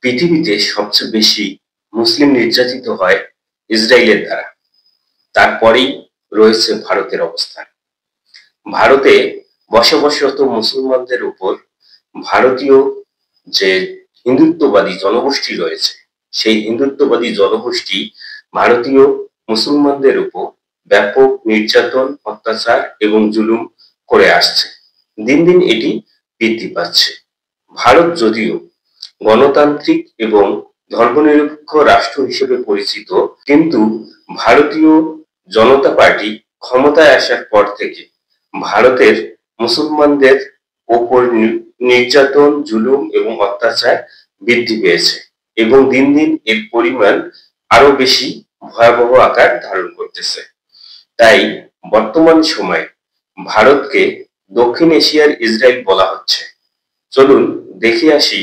পৃথিবীতে সবচেয়ে বেশি মুসলিম নির্যাতিত হয় ইসরায়েলের দ্বারা। তারপরেই রয়েছে ভারতের অবস্থান। ভারতে বসবাসরত মুসলমানদের উপর ভারতীয় যে হিন্দুত্ববাদী জনগোষ্ঠী রয়েছে, সেই হিন্দুত্ববাদী জনগোষ্ঠী ভারতীয় মুসলমানদের উপর ব্যাপক নির্যাতন, অত্যাচার এবং জুলুম করে আসছে। দিন দিন এটি বৃদ্ধি পাচ্ছে। ভারত যদিও গণতান্ত্রিক এবং ধর্মনিরপেক্ষ রাষ্ট্র হিসেবে পরিচিত, কিন্তু ভারতীয় জনতা পার্টি ক্ষমতায় আসার পর থেকে ভারতের মুসলমানদের ওপর নির্যাতন, জুলুম এবং অত্যাচার বৃদ্ধি পেয়েছে এবং দিন দিন এর পরিমাণ আরো বেশি ভয়াবহ আকার ধারণ করতেছে। তাই বর্তমান সময়ে ভারতকে দক্ষিণ এশিয়ার ইসরায়েল বলা হচ্ছে। চলুন দেখে আসি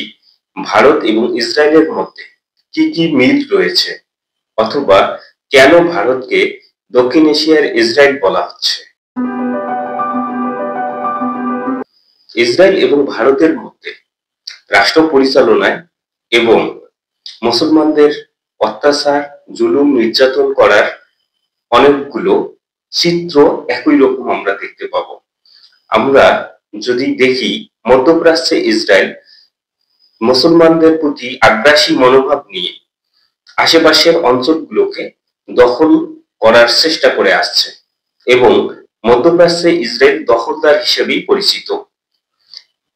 ভারত এবং ইসরায়েলের মধ্যে কি কি মিল রয়েছে, অথবা কেন ভারতকে দক্ষিণ এশিয়ার ইসরায়েল বলা হচ্ছে। ইসরায়েল এবং ভারতের মধ্যে রাষ্ট্র পরিচালনায় এবং মুসলমানদের অত্যাচার, জুলুম, নির্যাতন করার অনেকগুলো চিত্র একই রকম আমরা দেখতে পাবো। আমরা যদি দেখি, মধ্যপ্রাচ্যে ইসরায়েল মুসলমানদের প্রতি আগ্রাসী মনোভাব নিয়ে আশেপাশের অঞ্চলগুলোকে দখল করার চেষ্টা করে আসছে এবং মধ্যপ্রাচ্যে ইসরায়েল দখলদার হিসেবেই পরিচিত।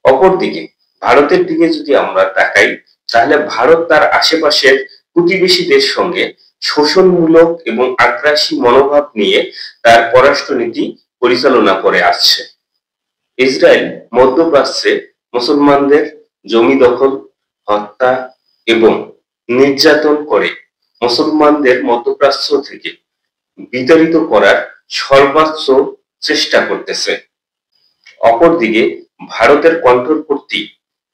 অপরদিকে ভারতের দিকে যদি আমরা তাকাই, তাহলে ভারত তার আশেপাশের প্রতিবেশীদের সঙ্গে শোষণমূলক এবং আগ্রাসী মনোভাব নিয়ে তার পররাষ্ট্রনীতি পরিচালনা করে আসছে। ইসরায়েল মধ্যপ্রাচ্যে মুসলমানদের জমি দখল, হত্যা এবং নির্যাতন করে মুসলমানদের মধ্যপ্রাচ্য থেকে বিতাড়িত করার সর্বোচ্চ চেষ্টা করতেছে। অপরদিকে ভারতের কণ্ঠবর্তী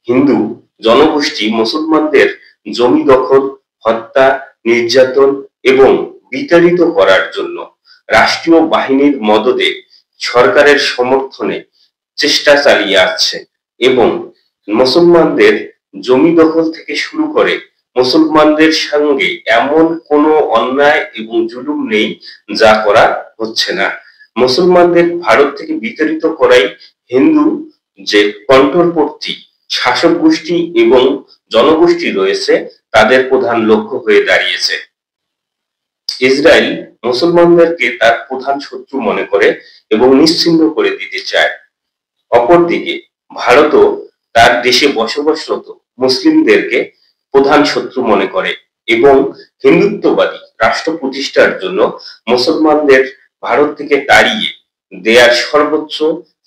হিন্দু জনগোষ্ঠী মুসলমানদের জমি দখল, হত্যা, নির্যাতন এবং বিতাড়িত করার জন্য রাষ্ট্রীয় বাহিনীর মদদে সরকারের সমর্থনে চেষ্টা চালিয়ে আসছে এবং মুসলমানদের জমি দখল থেকে শুরু করে মুসলমানদের সঙ্গে এমন কোনো অন্যায় এবং জুলুম নেই যা করা হচ্ছে না। মুসলমানদের ভারত থেকে বিতাড়িত করাই হিন্দু যে কণ্ঠবর্তী শাসক গোষ্ঠী এবং জনগোষ্ঠী রয়েছে তাদের প্রধান লক্ষ্য হয়ে দাঁড়িয়েছে। ইসরায়েল মুসলমানদেরকে তার প্রধান শত্রু মনে করে এবং নিশ্চিহ্ন করে দিতে চায়। অপরদিকে ভারতও তার দেশে বসবাসরত মুসলিমদেরকে প্রধান শত্রু মনে করে এবং হিন্দুত্ববাদী রাষ্ট্র প্রতিষ্ঠার জন্য মুসলমানদের ভারত থেকে তাড়িয়ে দেয়ার সর্বোচ্চ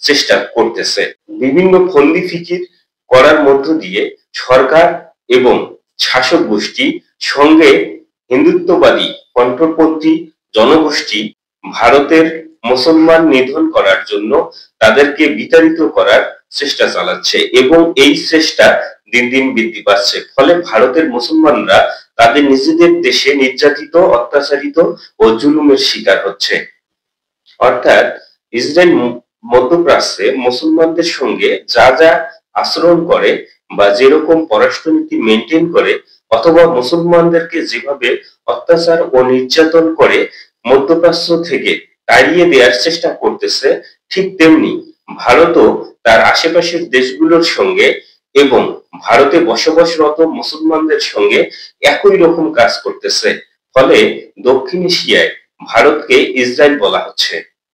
চেষ্টা করতেছে। বিভিন্ন ফন্দি ফিকির করার মধ্য দিয়ে সরকার এবং শাসক গোষ্ঠী সঙ্গে হিন্দুত্ববাদী কণ্ঠপন্থী জনগোষ্ঠী ভারতের মুসলমান নিধন করার জন্য তাদেরকে বিতাড়িত করার চেষ্টা চালাচ্ছে এবং এই চেষ্টা দিন দিন বৃদ্ধি পাচ্ছে। ফলে ভারতের মুসলমানরা তাদের নিজেদের দেশে নির্যাতিত, অত্যাচারিত ও জুলুমের শিকার হচ্ছে। অর্থাৎ ইসরায়েল মধ্যপ্রাচ্যে মুসলমানদের সঙ্গে যা যা আচরণ করে বা যেরকম পররাষ্ট্রনীতি মেনটেন করে, অথবা মুসলমানদেরকে যেভাবে অত্যাচার ও নির্যাতন করে মধ্যপ্রাচ্য থেকে তাড়িয়ে দেওয়ার চেষ্টা করতেছে, ঠিক তেমনি ভারতও তার আশেপাশের দেশগুলোর সঙ্গে এবং ভারতে বসবাসরত মুসলমানদের সঙ্গে একই রকম কাজ করতেছে। ফলে দক্ষিণ এশিয়ায় ভারতকে ইসরায়েল বলা হচ্ছে।